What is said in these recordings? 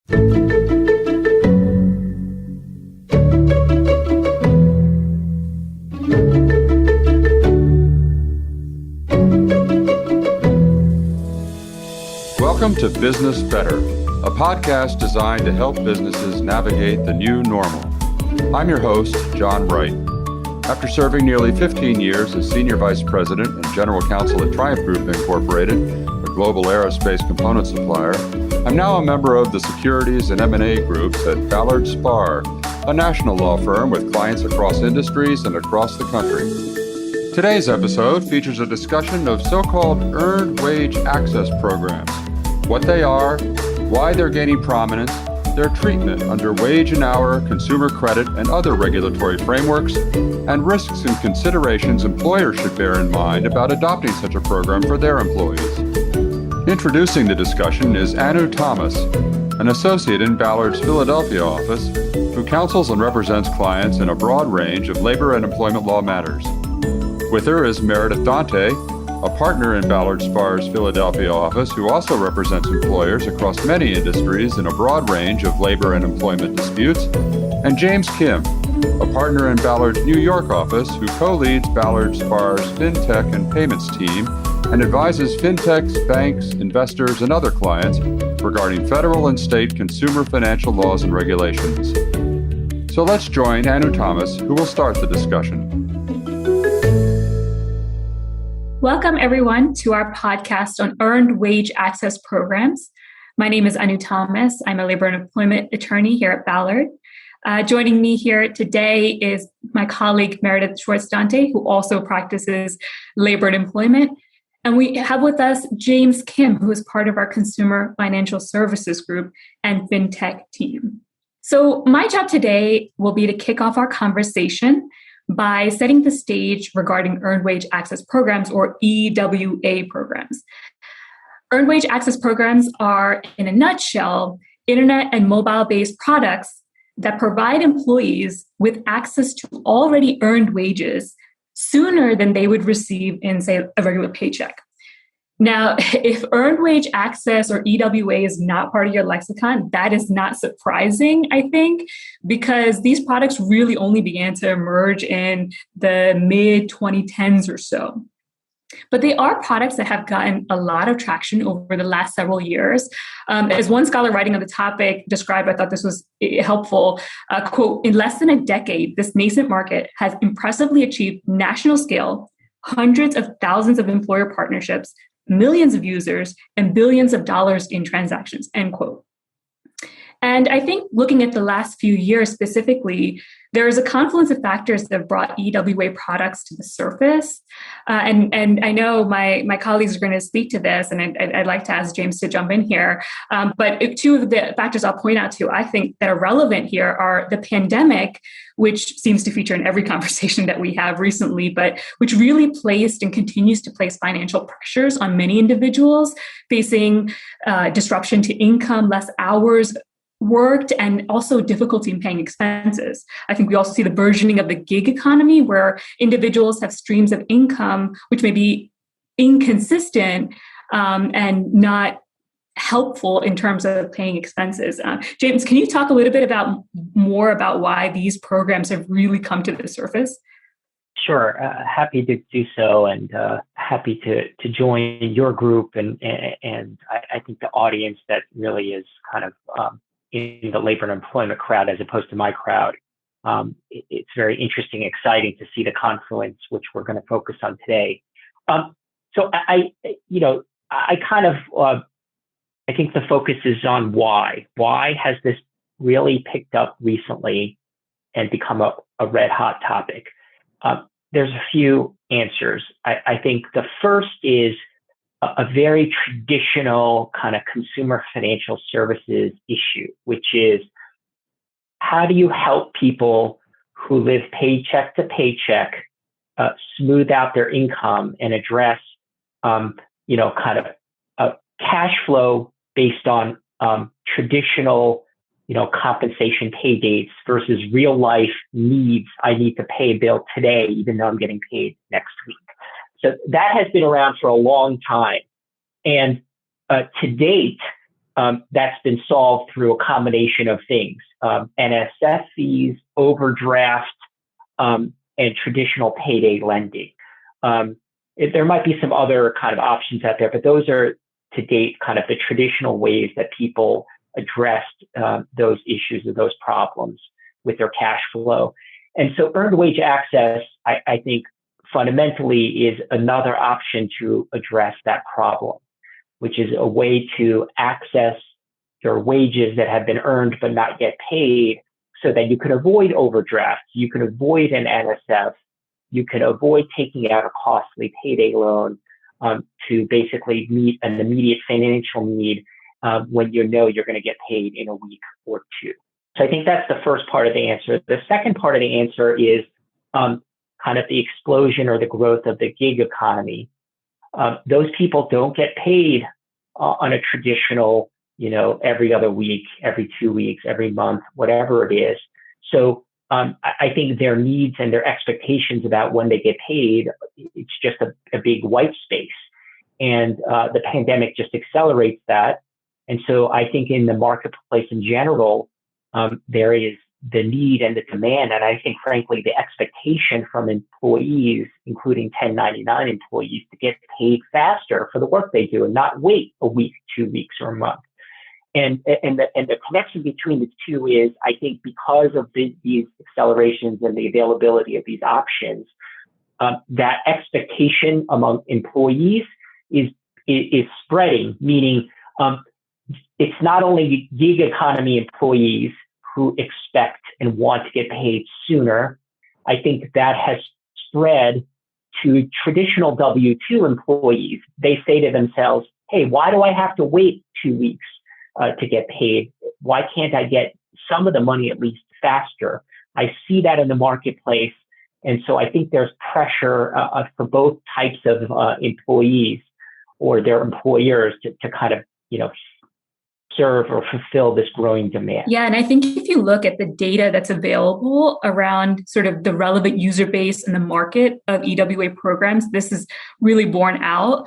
Welcome to Business Better, a podcast designed to help businesses navigate the new normal. I'm your host, John Wright. After serving nearly 15 years as Senior Vice President and General Counsel at Triumph Group Incorporated, a global aerospace component supplier, I'm now a member of the Securities and M&A groups at Ballard Spahr, a national law firm with clients across industries and across the country. Today's episode features a discussion of so-called earned wage access programs, what they are, why they're gaining prominence, their treatment under wage and hour, consumer credit, and other regulatory frameworks, and risks and considerations employers should bear in mind about adopting such a program for their employees. Introducing the discussion is Anu Thomas, an associate in Ballard's Philadelphia office, who counsels and represents clients in a broad range of labor and employment law matters. With her is Meredith Dante, a partner in Ballard Spahr's Philadelphia office who also represents employers across many industries in a broad range of labor and employment disputes, and James Kim, a partner in Ballard's New York office who co-leads Ballard Spahr's FinTech and payments team and advises fintechs, banks, investors, and other clients regarding federal and state consumer financial laws and regulations. So let's join Anu Thomas, who will start the discussion. Welcome, everyone, to our podcast on earned wage access programs. My name is Anu Thomas. I'm a labor and employment attorney here at Ballard. Joining me here today is my colleague, Meredith Schwartz-Dante, who also practices labor and employment. And we have with us James Kim, who is part of our Consumer Financial Services Group and FinTech team. So my job today will be to kick off our conversation by setting the stage regarding earned wage access programs, or EWA programs. Earned wage access programs are, in a nutshell, internet and mobile-based products that provide employees with access to already earned wages sooner than they would receive in, say, a regular paycheck. Now, if earned wage access or EWA is not part of your lexicon, that is not surprising, I think, because these products really only began to emerge in the mid-2010s or so. But they are products that have gotten a lot of traction over the last several years. As one scholar writing on the topic described, I thought this was helpful, quote, "In less than a decade, this nascent market has impressively achieved national scale, hundreds of thousands of employer partnerships, millions of users, and billions of dollars in transactions," end quote. And I think looking at the last few years specifically, there is a confluence of factors that have brought EWA products to the surface. And I know my colleagues are going to speak to this, and I'd like to ask James to jump in here. But two of the factors I'll point out to, I think, that are relevant here are the pandemic, which seems to feature in every conversation that we have recently, but which really placed and continues to place financial pressures on many individuals facing disruption to income, less hours worked, and also difficulty in paying expenses. I think we also see the burgeoning of the gig economy, where individuals have streams of income which may be inconsistent and not helpful in terms of paying expenses. James, can you talk a little bit more about why these programs have really come to the surface? Sure, happy to do so, and happy to join your group, and I think the audience that really is kind of in the labor and employment crowd as opposed to my crowd. It's very interesting, exciting to see the confluence, which we're going to focus on today. So I think the focus is on why. Why has this really picked up recently and become a red hot topic? There's a few answers. I think the first is a very traditional kind of consumer financial services issue, which is, how do you help people who live paycheck to paycheck smooth out their income and address, kind of a cash flow based on traditional, compensation pay dates versus real life needs. I need to pay a bill today, even though I'm getting paid next week. So that has been around for a long time. And to date, that's been solved through a combination of things, NSF fees, overdraft, and traditional payday lending. There might be some other kind of options out there, but those are to date kind of the traditional ways that people addressed those issues or those problems with their cash flow. And so earned wage access, I think, fundamentally is another option to address that problem, which is a way to access your wages that have been earned but not yet paid so that you can avoid overdrafts, you can avoid an NSF, you can avoid taking out a costly payday loan to basically meet an immediate financial need when you know you're going to get paid in a week or two. So I think that's the first part of the answer. The second part of the answer is kind of the explosion or the growth of the gig economy. Those people don't get paid on a traditional, every other week, every 2 weeks, every month, whatever it is. So I think their needs and their expectations about when they get paid, it's just a big white space. And the pandemic just accelerates that. And so I think in the marketplace in general, there is the need and the demand, and I think, frankly, the expectation from employees, including 1099 employees, to get paid faster for the work they do and not wait a week, 2 weeks, or a month. And the connection between the two is, I think, because of these accelerations and the availability of these options, that expectation among employees is spreading, meaning it's not only gig economy employees who expect and want to get paid sooner. I think that has spread to traditional W-2 employees. They say to themselves, hey, why do I have to wait 2 weeks to get paid? Why can't I get some of the money at least faster? I see that in the marketplace. And so I think there's pressure for both types of employees or their employers to kind of, serve or fulfill this growing demand. Yeah. And I think if you look at the data that's available around sort of the relevant user base and the market of EWA programs, this is really borne out.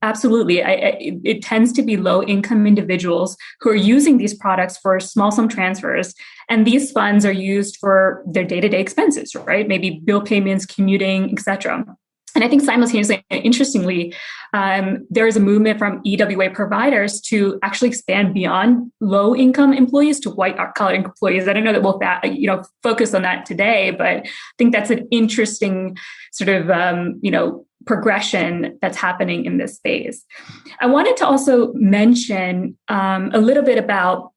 Absolutely, it tends to be low income individuals who are using these products for small sum transfers. And these funds are used for their day-to-day expenses, right? Maybe bill payments, commuting, etc. And I think simultaneously, interestingly, there is a movement from EWA providers to actually expand beyond low-income employees to white-collar employees. I don't know that we'll focus on that today, but I think that's an interesting sort of progression that's happening in this space. I wanted to also mention a little bit about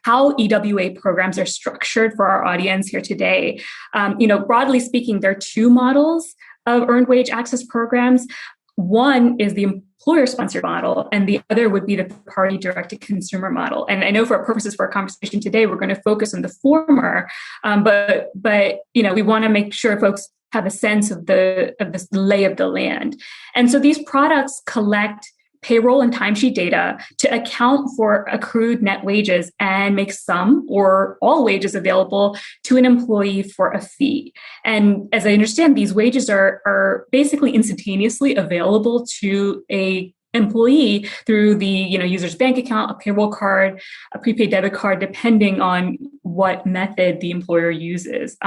how EWA programs are structured for our audience here today. Broadly speaking, there are two models of earned wage access programs. One is the employer-sponsored model, and the other would be the party direct-to-consumer model. And I know for purposes for our conversation today, we're going to focus on the former, but we want to make sure folks have a sense of this lay of the land. And so these products collect payroll and timesheet data to account for accrued net wages and make some or all wages available to an employee for a fee. And as I understand, these wages are basically instantaneously available to a employee through the user's bank account, a payroll card, a prepaid debit card, depending on what method the employer uses.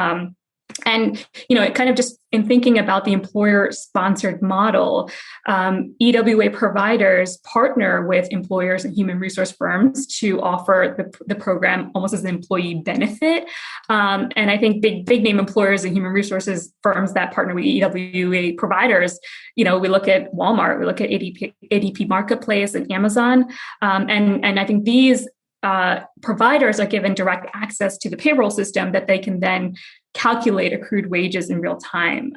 And, it kind of just in thinking about the employer-sponsored model, EWA providers partner with employers and human resource firms to offer the program almost as an employee benefit. And I think big name employers and human resources firms that partner with EWA providers, we look at Walmart, we look at ADP Marketplace and Amazon. And I think these providers are given direct access to the payroll system that they can then calculate accrued wages in real time.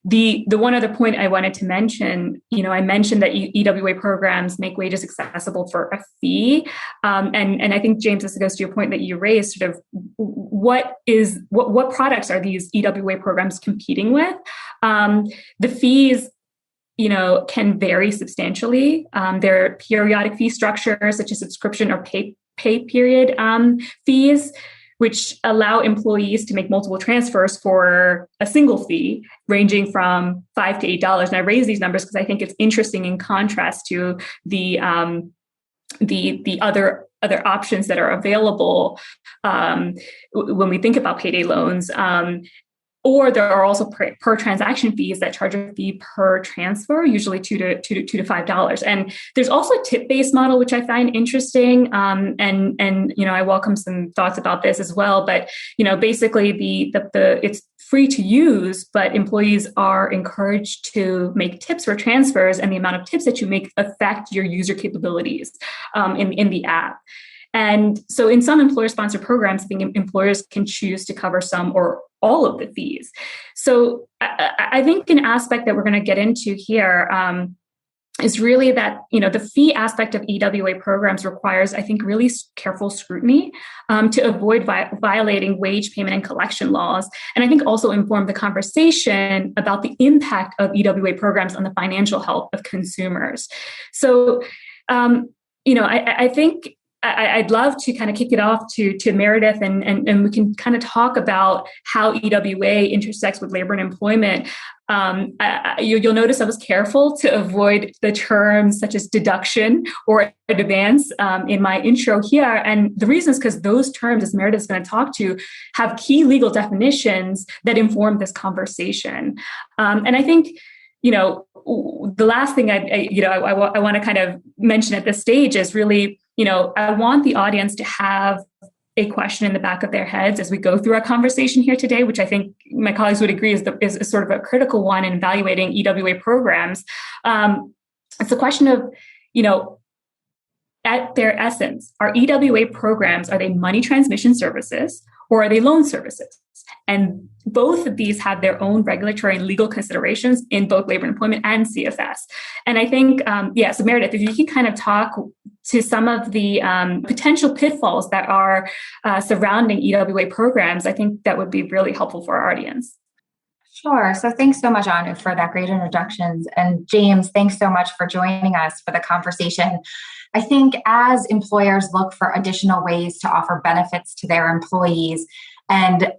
The one other point I wanted to mention, I mentioned that EWA programs make wages accessible for a fee. And I think, James, this goes to your point that you raised, sort of what products are these EWA programs competing with? The fees can vary substantially. There are periodic fee structures such as subscription or pay period fees, which allow employees to make multiple transfers for a single fee ranging from $5 to $8. And I raise these numbers because I think it's interesting in contrast to the other options that are available when we think about payday loans. Or there are also per transaction fees that charge a fee per transfer, usually $2 to $5. And there's also a tip-based model, which I find interesting. And I welcome some thoughts about this as well. But basically the it's free to use, but employees are encouraged to make tips for transfers, and the amount of tips that you make affect your user capabilities in the app. And so in some employer-sponsored programs, I think employers can choose to cover some or all of the fees. So I think an aspect that we're going to get into here is really that, the fee aspect of EWA programs requires, I think, really careful scrutiny to avoid violating wage payment and collection laws. And I think also inform the conversation about the impact of EWA programs on the financial health of consumers. So, I think I'd love to kind of kick it off to Meredith, and we can kind of talk about how EWA intersects with labor and employment. You'll notice I was careful to avoid the terms such as deduction or advance in my intro here. And the reason is because those terms, as Meredith is going to talk to, have key legal definitions that inform this conversation. And I think, the last thing I want to kind of mention at this stage is really, I want the audience to have a question in the back of their heads as we go through our conversation here today, which I think my colleagues would agree is sort of a critical one in evaluating EWA programs. It's a question of, at their essence, are EWA programs, are they money transmission services or are they loan services? And both of these have their own regulatory and legal considerations in both labor and employment and CFS. And I think, so Meredith, if you can kind of talk to some of the potential pitfalls that are surrounding EWA programs, I think that would be really helpful for our audience. Sure. So thanks so much, Anu, for that great introductions. And James, thanks so much for joining us for the conversation. I think as employers look for additional ways to offer benefits to their employees, and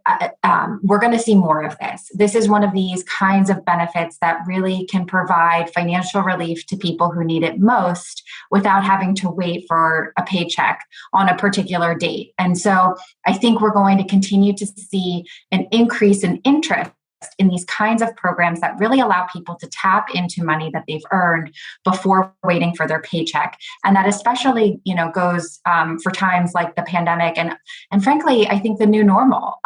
we're going to see more of this. This is one of these kinds of benefits that really can provide financial relief to people who need it most without having to wait for a paycheck on a particular date. And so I think we're going to continue to see an increase in interest in these kinds of programs that really allow people to tap into money that they've earned before waiting for their paycheck. And that especially, goes for times like the pandemic and frankly, I think the new normal.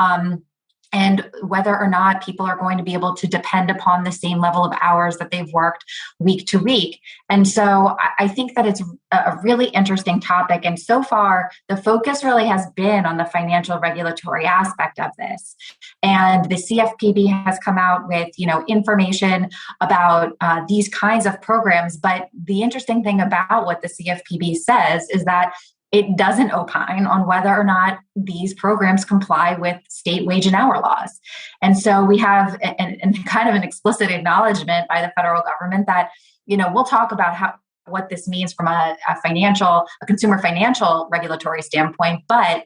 And whether or not people are going to be able to depend upon the same level of hours that they've worked week to week. And so I think that it's a really interesting topic. And so far, the focus really has been on the financial regulatory aspect of this. And the CFPB has come out with, information about these kinds of programs. But the interesting thing about what the CFPB says is that it doesn't opine on whether or not these programs comply with state wage and hour laws. And so we have kind of an explicit acknowledgement by the federal government that, we'll talk about what this means from a consumer financial regulatory standpoint, but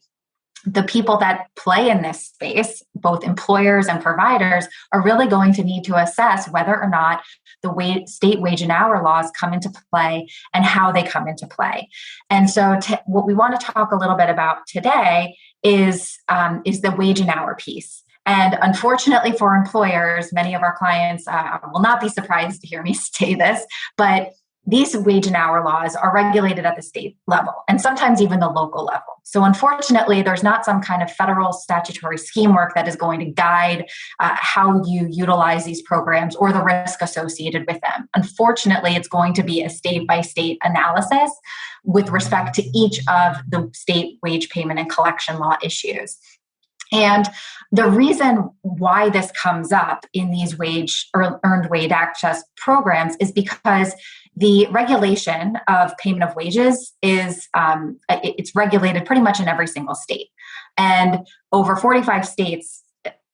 the people that play in this space, both employers and providers, are really going to need to assess whether or not the state wage and hour laws come into play and how they come into play. And so what we want to talk a little bit about today is the wage and hour piece. And unfortunately for employers, many of our clients will not be surprised to hear me say this, but these wage and hour laws are regulated at the state level and sometimes even the local level. So unfortunately, there's not some kind of federal statutory scheme work that is going to guide how you utilize these programs or the risk associated with them. Unfortunately, it's going to be a state-by-state analysis with respect to each of the state wage payment and collection law issues. And the reason why this comes up in these earned wage access programs is because the regulation of payment of wages is it's regulated pretty much in every single state. And over 45 states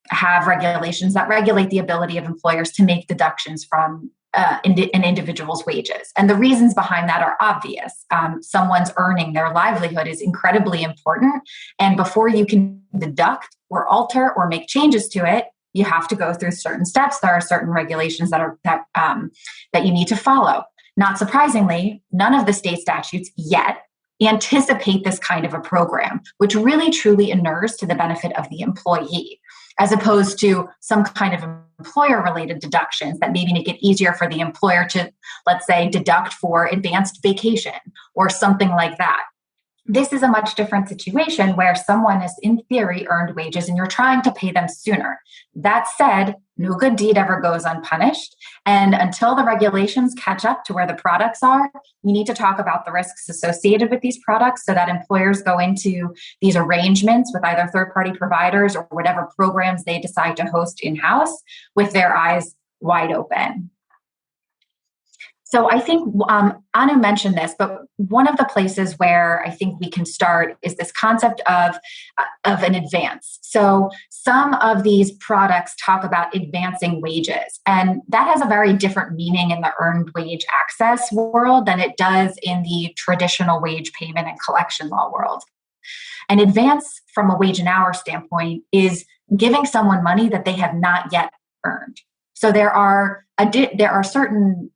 have regulations that regulate the ability of employers to make deductions from an individual's wages. And the reasons behind that are obvious. Someone's earning their livelihood is incredibly important. And before you can deduct or alter or make changes to it, you have to go through certain steps. There are certain regulations that you need to follow. Not surprisingly, none of the state statutes yet anticipate this kind of a program, which really truly inures to the benefit of the employee, as opposed to some kind of employer-related deductions that maybe make it easier for the employer to, let's say, deduct for advanced vacation or something like that. This is a much different situation where someone has, in theory, earned wages and you're trying to pay them sooner. That said, no good deed ever goes unpunished. And until the regulations catch up to where the products are, we need to talk about the risks associated with these products so that employers go into these arrangements with either third-party providers or whatever programs they decide to host in-house with their eyes wide open. So I think Anu mentioned this, but one of the places where I think we can start is this concept of an advance. So some of these products talk about advancing wages, and that has a very different meaning in the earned wage access world than it does in the traditional wage payment and collection law world. An advance from a wage and hour standpoint is giving someone money that they have not yet earned. So there are certain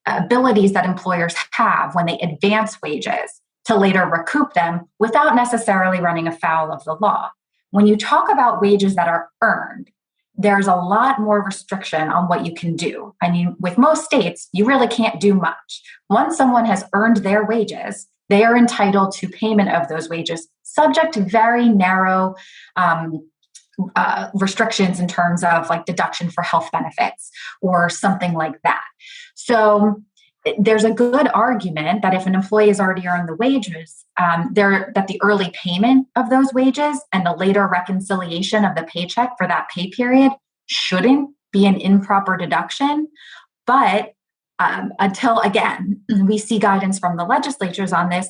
abilities that employers have when they advance wages to later recoup them without necessarily running afoul of the law. When you talk about wages that are earned, there's a lot more restriction on what you can do. I mean, with most states, you really can't do much. Once someone has earned their wages, they are entitled to payment of those wages, subject to very narrow restrictions in terms of like deduction for health benefits or something like that. So there's a good argument that if an employee has already earned the wages, that the early payment of those wages and the later reconciliation of the paycheck for that pay period shouldn't be an improper deduction. But until, again, we see guidance from the legislatures on this,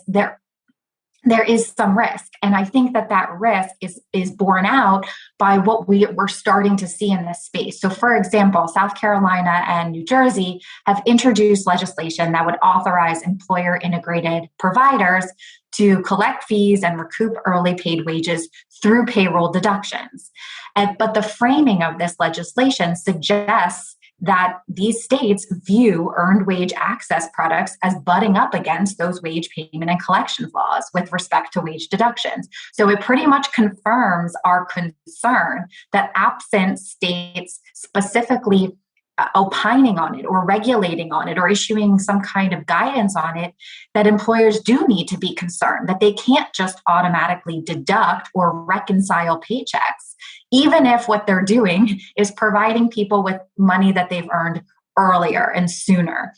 there is some risk. And I think that risk is borne out by what we're starting to see in this space. So for example, South Carolina and New Jersey have introduced legislation that would authorize employer integrated providers to collect fees and recoup early paid wages through payroll deductions. But the framing of this legislation suggests that these states view earned wage access products as butting up against those wage payment and collections laws with respect to wage deductions. So it pretty much confirms our concern that absent states specifically opining on it or regulating on it or issuing some kind of guidance on it, that employers do need to be concerned that they can't just automatically deduct or reconcile paychecks, even if what they're doing is providing people with money that they've earned earlier and sooner.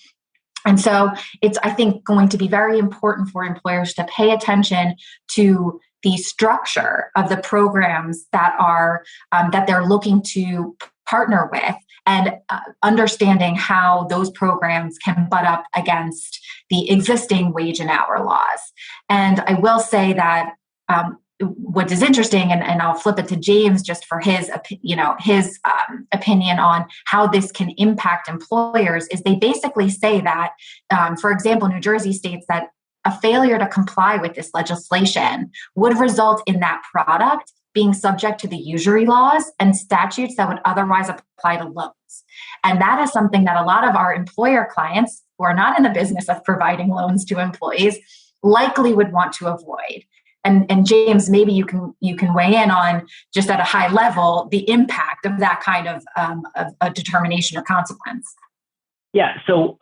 And so it's, I think, going to be very important for employers to pay attention to the structure of the programs that are that they're looking to partner with, and understanding how those programs can butt up against the existing wage and hour laws. And I will say that what is interesting, and I'll flip it to James just for his opinion on how this can impact employers, is they basically say that, for example, New Jersey states that a failure to comply with this legislation would result in that product being subject to the usury laws and statutes that would otherwise apply to loans. And that is something that a lot of our employer clients who are not in the business of providing loans to employees likely would want to avoid. And James, maybe you can weigh in on, just at a high level, the impact of that kind of a determination or consequence. Yeah, so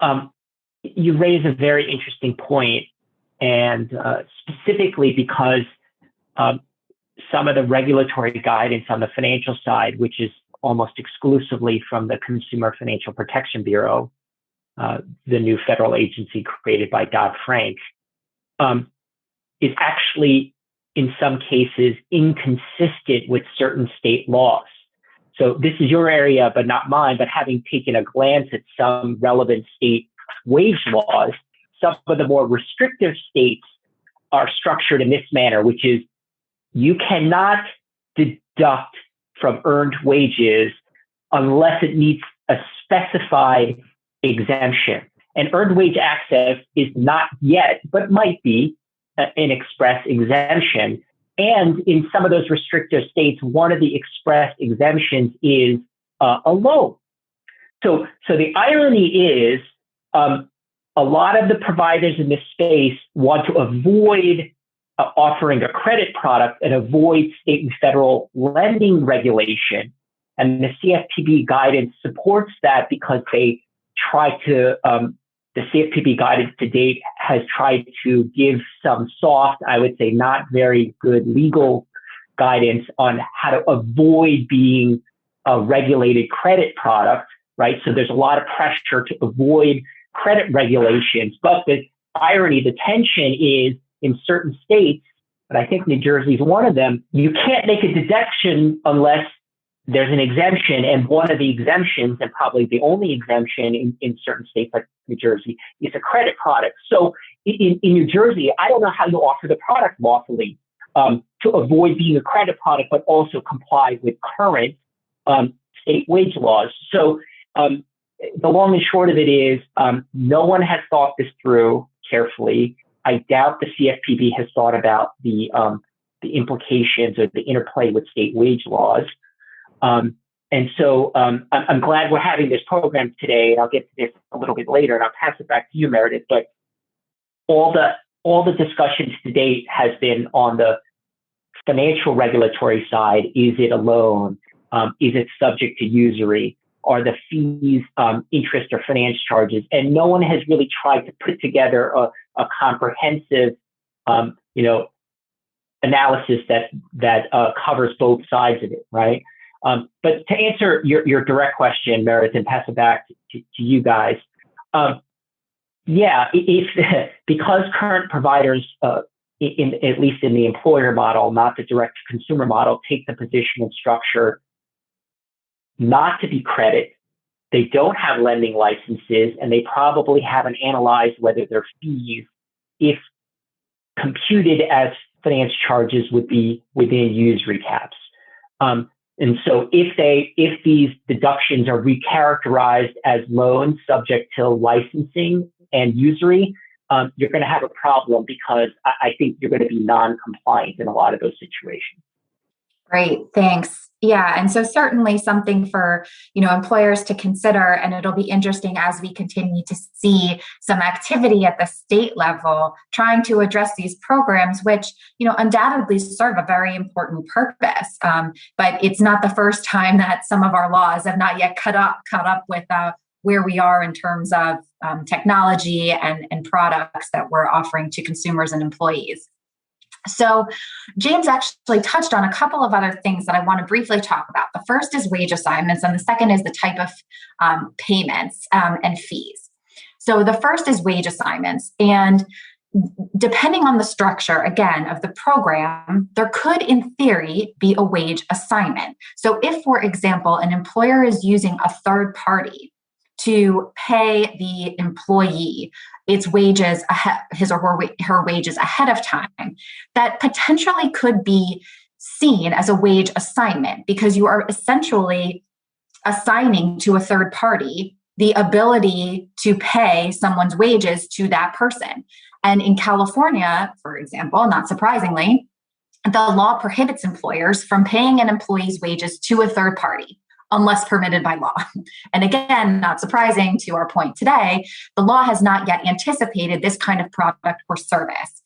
you raise a very interesting point, and specifically because some of the regulatory guidance on the financial side, which is almost exclusively from the Consumer Financial Protection Bureau, the new federal agency created by Dodd-Frank, is actually, in some cases, inconsistent with certain state laws. So this is your area, but not mine, but having taken a glance at some relevant state wage laws, some of the more restrictive states are structured in this manner, which is you cannot deduct from earned wages unless it meets a specified exemption. And earned wage access is not yet, but might be an express exemption. And in some of those restrictive states, one of the express exemptions is a loan. So the irony is a lot of the providers in this space want to avoid offering a credit product and avoid state and federal lending regulation. And the CFPB guidance supports that because they try to, the CFPB guidance to date has tried to give some soft, I would say not very good legal guidance on how to avoid being a regulated credit product, right? So there's a lot of pressure to avoid credit regulations. But the irony, the tension is in certain states, and I think New Jersey is one of them, you can't make a deduction unless there's an exemption. And one of the exemptions, and probably the only exemption in certain states like New Jersey, is a credit product. So in New Jersey, I don't know how you offer the product lawfully to avoid being a credit product, but also comply with current state wage laws. So the long and short of it is no one has thought this through carefully. I doubt the CFPB has thought about the implications or the interplay with state wage laws. And so I'm glad we're having this program today, and I'll get to this a little bit later, and I'll pass it back to you, Meredith. But all the discussions to date has been on the financial regulatory side. Is it a loan? Is it subject to usury? Are the fees interest or finance charges? And no one has really tried to put together a comprehensive, analysis that covers both sides of it, right? But to answer your direct question, Meredith, and pass it back to you guys, because current providers, at least in the employer model, not the direct consumer model, take the position and structure not to be credit, they don't have lending licenses, and they probably haven't analyzed whether their fees, if computed as finance charges, would be within usury caps. And so if these deductions are recharacterized as loans subject to licensing and usury, you're going to have a problem because I think you're going to be non-compliant in a lot of those situations. Great, thanks. Yeah, and so certainly something for employers to consider, and it'll be interesting as we continue to see some activity at the state level trying to address these programs, which undoubtedly serve a very important purpose. But it's not the first time that some of our laws have not yet caught up with where we are in terms of technology and products that we're offering to consumers and employees. So James actually touched on a couple of other things that I want to briefly talk about. The first is wage assignments, and the second is the type of payments and fees. So the first is wage assignments. And depending on the structure, again, of the program, there could, in theory, be a wage assignment. So if, for example, an employer is using a third party to pay the employee its wages, his or her wages ahead of time, that potentially could be seen as a wage assignment because you are essentially assigning to a third party the ability to pay someone's wages to that person. And in California, for example, not surprisingly, the law prohibits employers from paying an employee's wages to a third party unless permitted by law. And again, not surprising to our point today, the law has not yet anticipated this kind of product or service.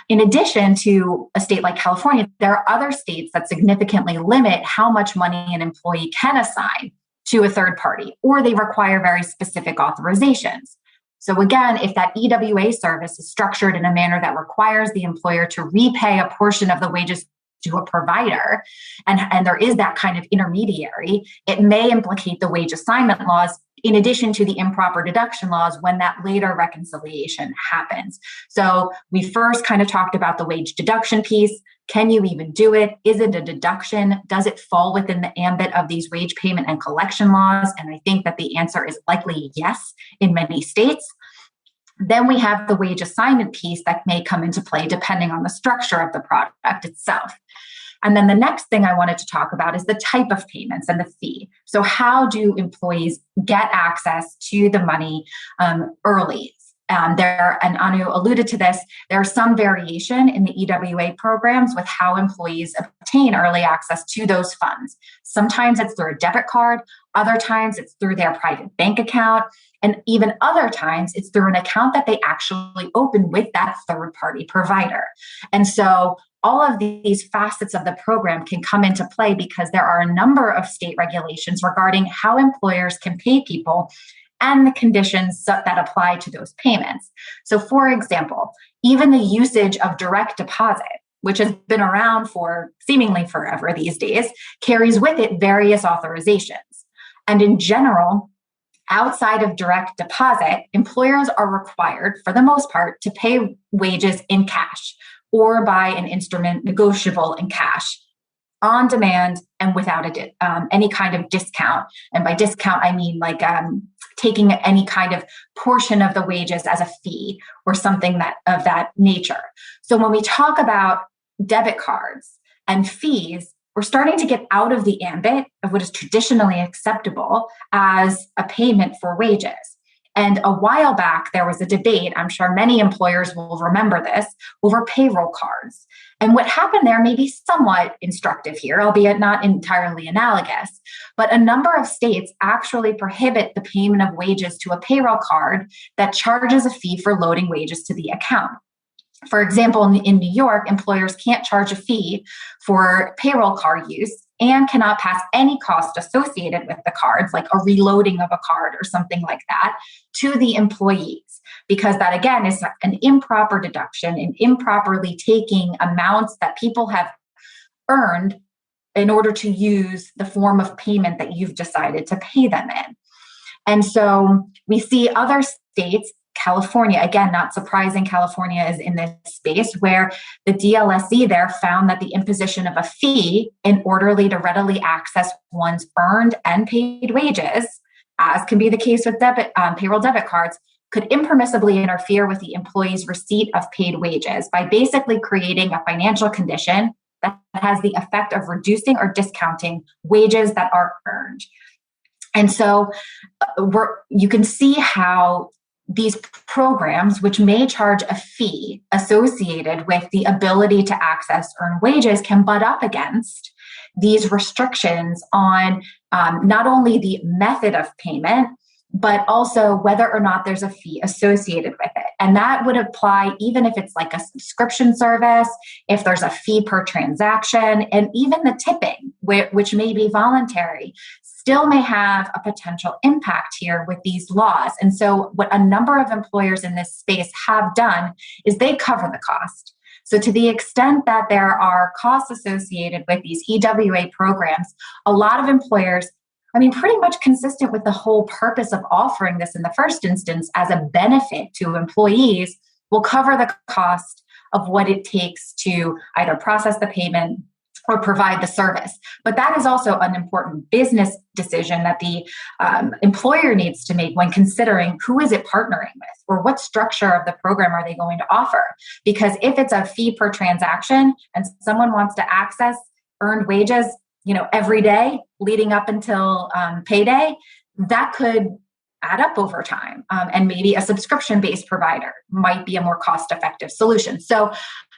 In addition to a state like California, there are other states that significantly limit how much money an employee can assign to a third party, or they require very specific authorizations. So again, if that EWA service is structured in a manner that requires the employer to repay a portion of the wages to a provider, and there is that kind of intermediary, it may implicate the wage assignment laws in addition to the improper deduction laws when that later reconciliation happens. So we first kind of talked about the wage deduction piece. Can you even do it? Is it a deduction? Does it fall within the ambit of these wage payment and collection laws? And I think that the answer is likely yes in many states. Then we have the wage assignment piece that may come into play depending on the structure of the product itself. And then the next thing I wanted to talk about is the type of payments and the fee. So how do employees get access to the money early? And Anu alluded to this, there's some variation in the EWA programs with how employees obtain early access to those funds. Sometimes it's through a debit card, other times it's through their private bank account, and even other times it's through an account that they actually open with that third-party provider. And so all of these facets of the program can come into play because there are a number of state regulations regarding how employers can pay people and the conditions that apply to those payments. So, for example, even the usage of direct deposit, which has been around for seemingly forever these days, carries with it various authorizations. And in general, outside of direct deposit, employers are required, for the most part, to pay wages in cash or by an instrument negotiable in cash, on demand and without any kind of discount. And by discount, I mean like taking any kind of portion of the wages as a fee or something of that nature. So when we talk about debit cards and fees, we're starting to get out of the ambit of what is traditionally acceptable as a payment for wages. And a while back, there was a debate, I'm sure many employers will remember this, over payroll cards. And what happened there may be somewhat instructive here, albeit not entirely analogous. But a number of states actually prohibit the payment of wages to a payroll card that charges a fee for loading wages to the account. For example, in New York, employers can't charge a fee for payroll card use and cannot pass any cost associated with the cards, like a reloading of a card or something like that, to the employees, because that, again, is an improper deduction and improperly taking amounts that people have earned in order to use the form of payment that you've decided to pay them in. And so we see other states, California, again, not surprising, California is in this space where the DLSE there found that the imposition of a fee in orderly to readily access one's earned and paid wages, as can be the case with payroll debit cards, could impermissibly interfere with the employee's receipt of paid wages by basically creating a financial condition that has the effect of reducing or discounting wages that are earned. And so you can see how these programs, which may charge a fee associated with the ability to access earned wages, can butt up against these restrictions on not only the method of payment, but also whether or not there's a fee associated with it. And that would apply even if it's like a subscription service, if there's a fee per transaction, and even the tipping, which may be voluntary, still may have a potential impact here with these laws. And so what a number of employers in this space have done is they cover the cost. So to the extent that there are costs associated with these EWA programs, a lot of employers, pretty much consistent with the whole purpose of offering this in the first instance as a benefit to employees, will cover the cost of what it takes to either process the payment or provide the service. But that is also an important business decision that the employer needs to make when considering who is it partnering with or what structure of the program are they going to offer. Because if it's a fee per transaction and someone wants to access earned wages, every day leading up until payday, that could add up over time. And maybe a subscription-based provider might be a more cost-effective solution. So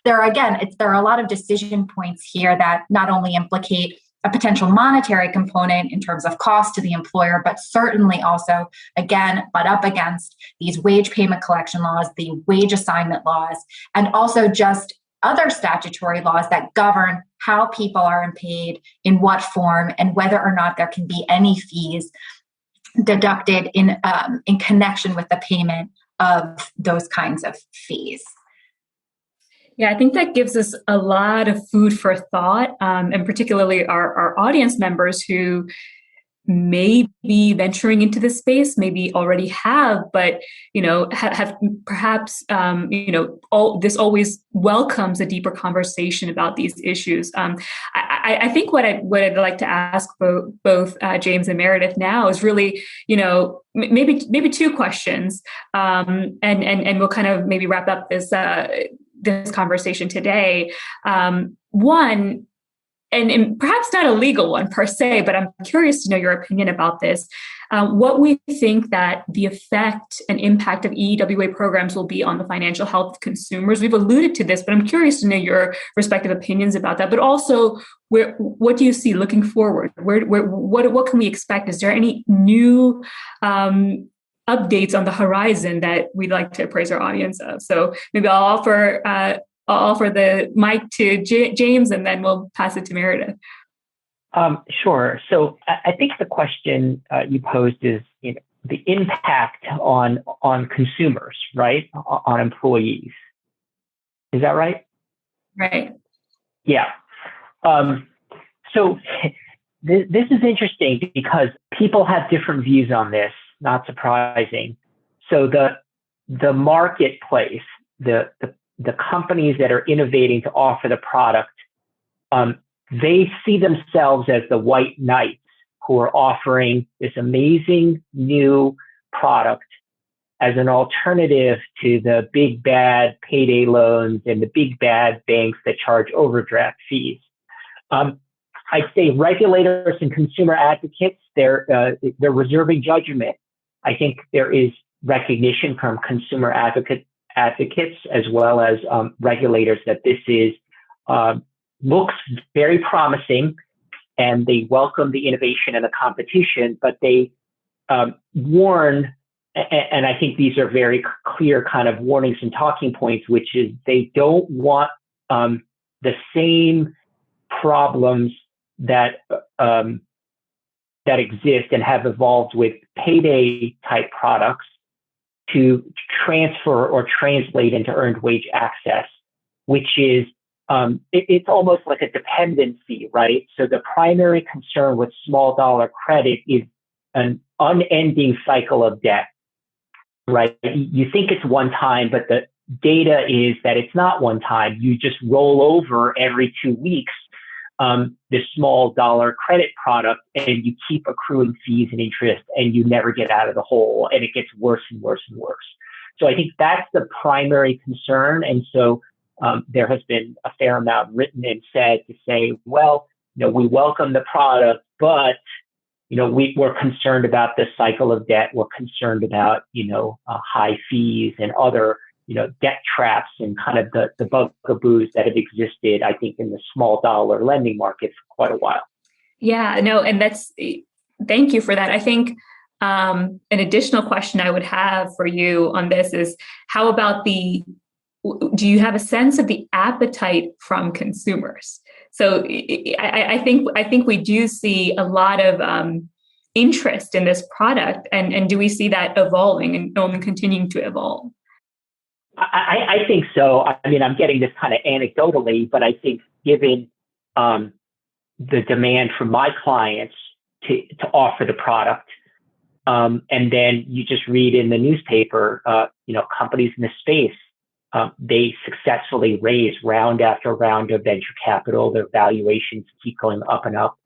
there are a lot of decision points here that not only implicate a potential monetary component in terms of cost to the employer, but certainly also, again, butt up against these wage payment collection laws, the wage assignment laws, and also just other statutory laws that govern how people are paid, in what form, and whether or not there can be any fees deducted in connection with the payment of those kinds of fees. Yeah, I think that gives us a lot of food for thought, and particularly our audience members who may be venturing into this space, maybe already have, but have perhaps this always welcomes a deeper conversation about these issues. I think what I'd like to ask both James and Meredith now is really maybe two questions, and we'll kind of maybe wrap up this conversation today. One, and perhaps not a legal one per se, but I'm curious to know your opinion about this. What we think that the effect and impact of EEWA programs will be on the financial health of consumers. We've alluded to this, but I'm curious to know your respective opinions about that. But also, what do you see looking forward? What can we expect? Is there any new updates on the horizon that we'd like to appraise our audience of? So maybe I'll offer the mic to James, and then we'll pass it to Meredith. Sure. So I think the question you posed is, the impact on consumers, right? On employees. Is that right? Right. Yeah. So this is interesting because people have different views on this. Not surprising. So the marketplace, the companies that are innovating to offer the product, they see themselves as the white knights who are offering this amazing new product as an alternative to the big bad payday loans and the big bad banks that charge overdraft fees. I'd say regulators and consumer advocates, they're reserving judgment. I think there is recognition from consumer advocates as well as regulators that this is looks very promising, and they welcome the innovation and the competition, but they warn, and I think these are very clear kind of warnings and talking points, which is they don't want the same problems that exist and have evolved with payday type products to transfer or translate into earned wage access, which is it's almost like a dependency, right? So the primary concern with small dollar credit is an unending cycle of debt, right? You think it's one time, but the data is that it's not one time. You just roll over every 2 weeks this small dollar credit product, and you keep accruing fees and interest, and you never get out of the hole, and it gets worse and worse and worse. So I think that's the primary concern. And so there has been a fair amount written and said to say, well, we welcome the product, but we're concerned about the cycle of debt. We're concerned about high fees and other debt traps and kind of the bugaboos that have existed, I think, in the small dollar lending market for quite a while. Yeah, no, and thank you for that. I think an additional question I would have for you on this is, how about do you have a sense of the appetite from consumers? So I think we do see a lot of interest in this product, and do we see that evolving and only continuing to evolve? I think so. I mean, I'm getting this kind of anecdotally, but I think given the demand from my clients to offer the product, and then you just read in the newspaper, companies in the space, they successfully raise round after round of venture capital. Their valuations keep going up and up.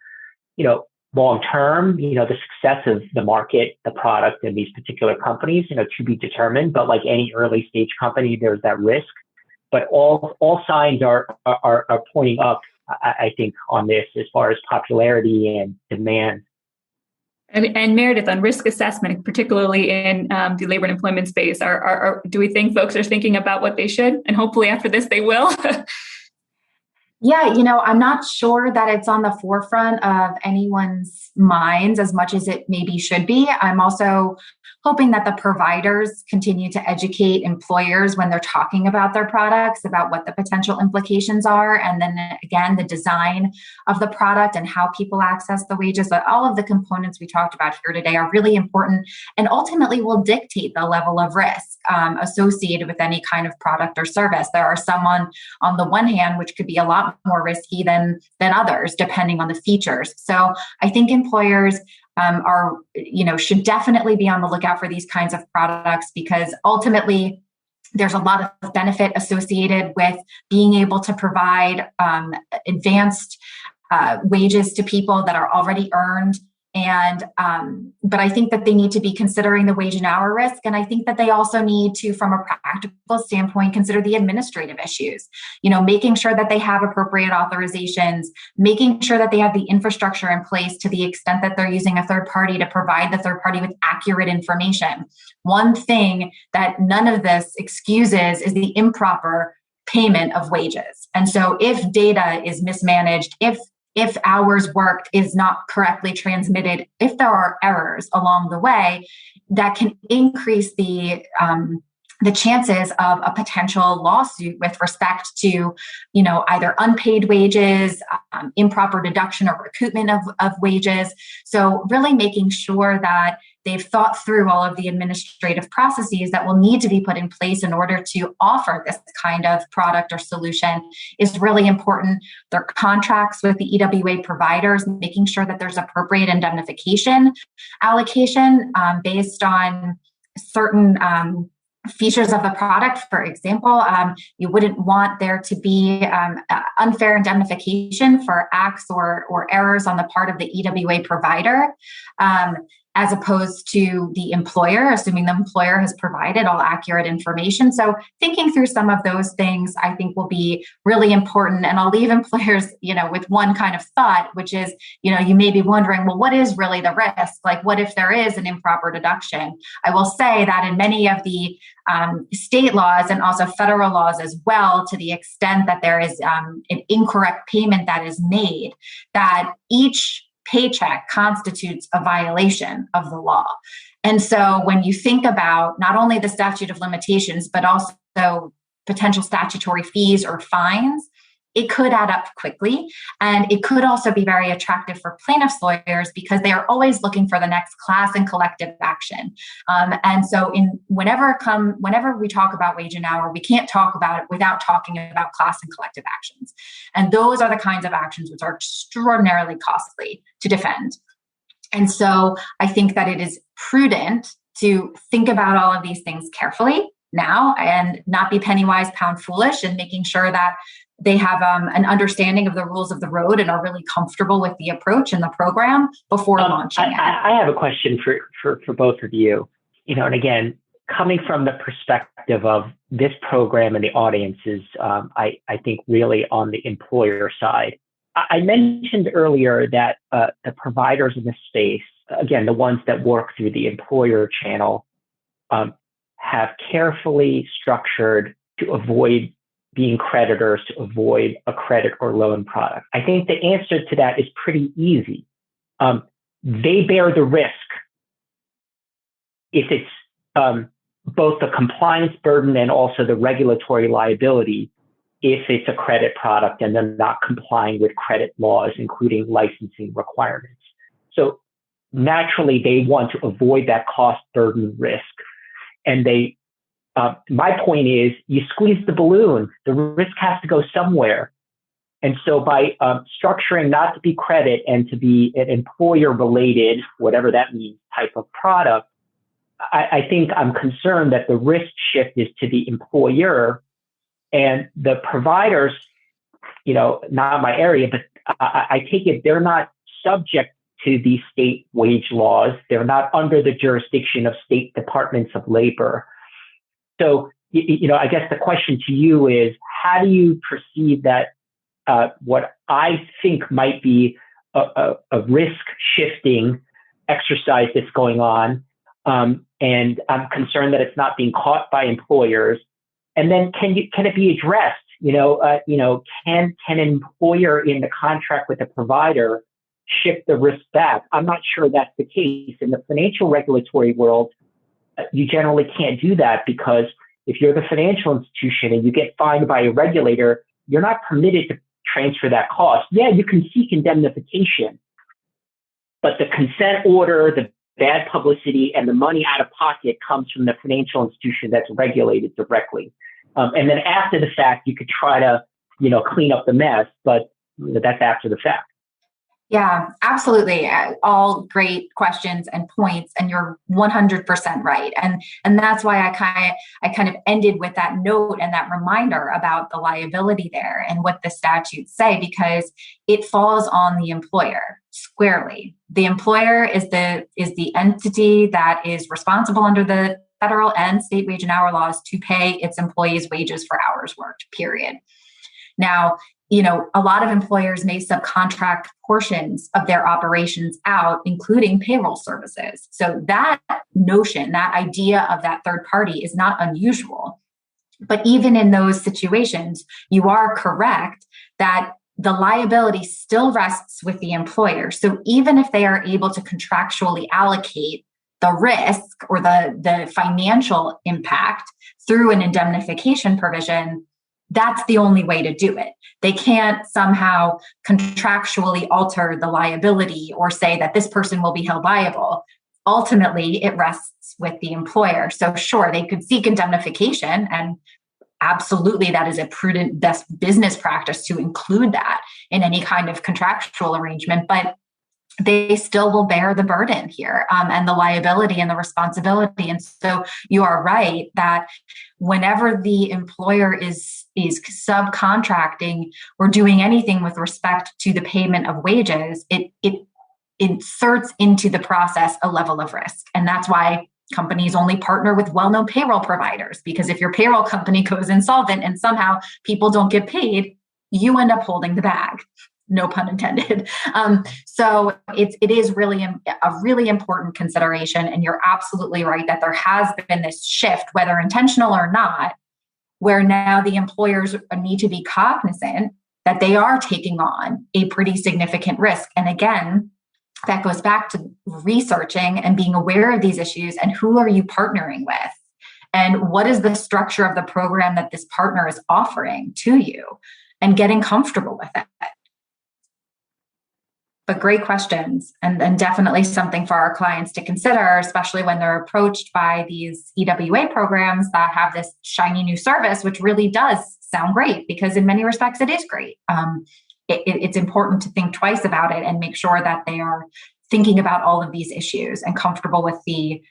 Long term, the success of the market, the product, and these particular companies, to be determined. But like any early stage company, there's that risk. But all signs are pointing up, I think, on this as far as popularity and demand. And Meredith, on risk assessment, particularly in the labor and employment space, do we think folks are thinking about what they should? And hopefully after this, they will. Yeah, I'm not sure that it's on the forefront of anyone's minds as much as it maybe should be. I'm also hoping that the providers continue to educate employers when they're talking about their products, about what the potential implications are. And then again, the design of the product and how people access the wages. But all of the components we talked about here today are really important and ultimately will dictate the level of risk associated with any kind of product or service. There are some on the one hand, which could be a lot more risky than others, depending on the features. So I think employers should definitely be on the lookout for these kinds of products, because ultimately there's a lot of benefit associated with being able to provide advanced wages to people that are already earned And, but I think that they need to be considering the wage and hour risk. And I think that they also need to, from a practical standpoint, consider the administrative issues, making sure that they have appropriate authorizations, making sure that they have the infrastructure in place to the extent that they're using a third party to provide the third party with accurate information. One thing that none of this excuses is the improper payment of wages. And so if data is mismanaged, if hours worked is not correctly transmitted, if there are errors along the way, that can increase the chances of a potential lawsuit with respect to, either unpaid wages, improper deduction or recoupment of wages. So really making sure that they've thought through all of the administrative processes that will need to be put in place in order to offer this kind of product or solution is really important. Their contracts with the EWA providers, making sure that there's appropriate indemnification allocation based on certain features of the product. For example, you wouldn't want there to be unfair indemnification for acts or errors on the part of the EWA provider, as opposed to the employer, assuming the employer has provided all accurate information. So thinking through some of those things, I think, will be really important. And I'll leave employers, with one kind of thought, which is, you may be wondering, well, what is really the risk? Like, what if there is an improper deduction? I will say that in many of the state laws and also federal laws as well, to the extent that there is an incorrect payment that is made, that each paycheck constitutes a violation of the law. And so when you think about not only the statute of limitations, but also potential statutory fees or fines, it could add up quickly. And it could also be very attractive for plaintiffs' lawyers because they are always looking for the next class and collective action. And so whenever we talk about wage and hour, we can't talk about it without talking about class and collective actions. And those are the kinds of actions which are extraordinarily costly to defend. And so I think that it is prudent to think about all of these things carefully now and not be penny wise, pound foolish, and making sure that they have an understanding of the rules of the road and are really comfortable with the approach and the program before launching it. I have a question for both of you. And again, coming from the perspective of this program and the audience is, I think, really on the employer side. I mentioned earlier that the providers in the space, again, the ones that work through the employer channel, have carefully structured to avoid being creditors, to avoid a credit or loan product. I think the answer to that is pretty easy. They bear the risk if it's both the compliance burden and also the regulatory liability if it's a credit product and they're not complying with credit laws, including licensing requirements. So naturally, they want to avoid that cost burden risk. And my point is, you squeeze the balloon, the risk has to go somewhere. And so by structuring not to be credit and to be an employer-related, whatever that means, type of product, I think I'm concerned that the risk shift is to the employer and the providers, not my area, but I take it they're not subject to these state wage laws. They're not under the jurisdiction of state departments of labor. So, I guess the question to you is, how do you perceive that what I think might be a risk shifting exercise that's going on? And I'm concerned that it's not being caught by employers. And then can it be addressed? Can an employer in the contract with the provider shift the risk back? I'm not sure that's the case. In the financial regulatory world, you generally can't do that because if you're the financial institution and you get fined by a regulator, you're not permitted to transfer that cost. Yeah, you can seek indemnification, but the consent order, the bad publicity, and the money out of pocket comes from the financial institution that's regulated directly. And then after the fact, you could try to, clean up the mess, but that's after the fact. Yeah, absolutely. All great questions and points, and you're 100% right. And that's why I kind of ended with that note and that reminder about the liability there and what the statutes say, because it falls on the employer. squarely. The employer is the entity that is responsible under the federal and state wage and hour laws to pay its employees wages for hours worked, period. Now, a lot of employers may subcontract portions of their operations out, including payroll services. So that notion, that idea of that third party is not unusual. But even in those situations, you are correct that the liability still rests with the employer. So even if they are able to contractually allocate the risk or the financial impact through an indemnification provision, that's the only way to do it. They can't somehow contractually alter the liability or say that this person will be held liable. Ultimately, it rests with the employer. So sure, they could seek indemnification, and absolutely that is a prudent best business practice to include that in any kind of contractual arrangement, but they still will bear the burden here and the liability and the responsibility. And so you are right that whenever the employer is subcontracting or doing anything with respect to the payment of wages, it inserts into the process a level of risk. And that's why companies only partner with well-known payroll providers, because if your payroll company goes insolvent and somehow people don't get paid, you end up holding the bag. No pun intended. So it is really a really important consideration. And you're absolutely right that there has been this shift, whether intentional or not, where now the employers need to be cognizant that they are taking on a pretty significant risk. And again, that goes back to researching and being aware of these issues and who are you partnering with? And what is the structure of the program that this partner is offering to you and getting comfortable with it? But great questions, and definitely something for our clients to consider, especially when they're approached by these EWA programs that have this shiny new service, which really does sound great because in many respects it is great. It's important to think twice about it and make sure that they are thinking about all of these issues and comfortable with the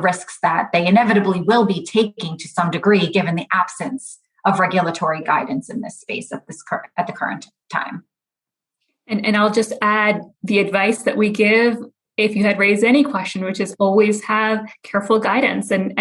risks that they inevitably will be taking to some degree, given the absence of regulatory guidance in this space at the current time. And I'll just add the advice that we give if you had raised any question, which is always have careful guidance and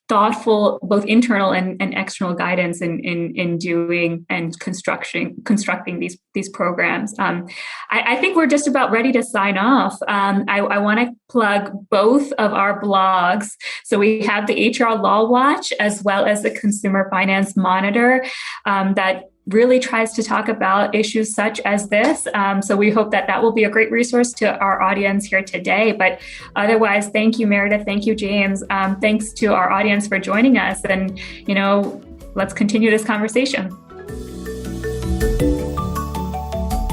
thoughtful, both internal and external guidance in doing and constructing these programs. I think we're just about ready to sign off. I want to plug both of our blogs. So we have the HR Law Watch as well as the Consumer Finance Monitor that really tries to talk about issues such as this. So we hope that will be a great resource to our audience here today. But otherwise, thank you, Meredith. Thank you, James. Thanks to our audience for joining us. And, let's continue this conversation.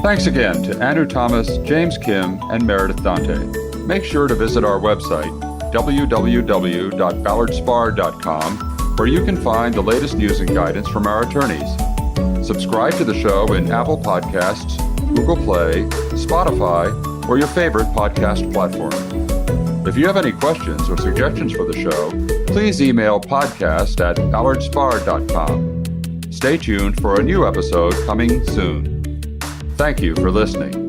Thanks again to Anu Thomas, James Kim, and Meredith Dante. Make sure to visit our website, www.ballardspar.com, where you can find the latest news and guidance from our attorneys. Subscribe to the show in Apple Podcasts, Google Play, Spotify, or your favorite podcast platform. If you have any questions or suggestions for the show, please email podcast@ballardspar.com. Stay tuned for a new episode coming soon. Thank you for listening.